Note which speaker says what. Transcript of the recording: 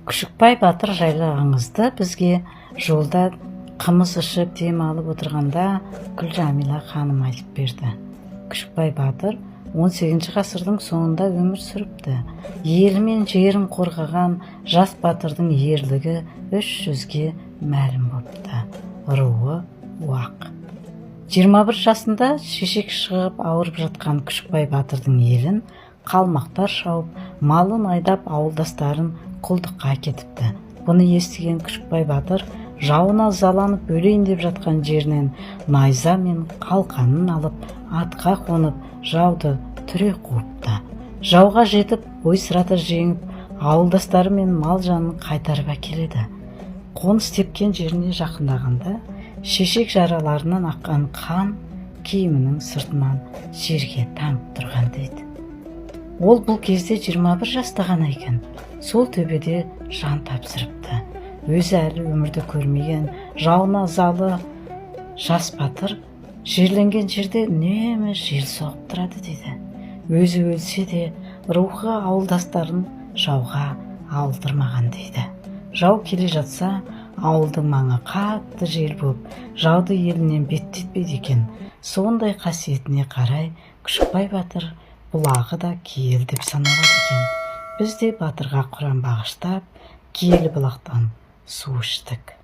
Speaker 1: Күшікбай батыр жайлы аңызды бізге жолда қымыз ішіп дем алып отырғанда Гүлжамила ханым айтып берді. Күшікбай батыр 18 ғасырдың соңында өмір сүріпті. Елі мен жерін қорғаған жас батырдың ерлігі 300-ге мәлім бопты. Руы уақ. 21 жасында шешек шығып ауырып жатқан Күшікбай батырдың елін қалмақтар шауып, малын айдап ауылдастарын құлдыққа кетіпті. Бұны естіген Күшікбай батыр жауына ызаланып өлейін деп жатқан жерінен найза мен қалқанын алып, атқа қонып, жауды түре қуыпты. Жауға жетіп, ойсырата жеңіп, ауылдастары мен мал жанын қайтарып әкеледі. Қоныс тепкен жеріне жақындағанда, шешек жараларынан аққан қан киімінің сыртынан жерге таңып тұрған дейді. Ол бұл кезде 21 жаста ғана екен. Сол төбеде жан тапсырыпты. Өзі әлі өмірді көрмеген, жауына ызалы жас батыр жерленген жерде үнемі жел соғып тұрады дейді. Өзі өлсе де рухы ауылдастарын жауға алдырмаған дейді. Жау келе жатса, ауылдың маңы қатты жел болып, жауды елінен беттетпейді екен. Сондай қасиетіне қарай Күшікбай батыр бұлағы да киелі деп саналады екен. Біз де батырға құран бағыштап, киелі бұлақтан су іштік.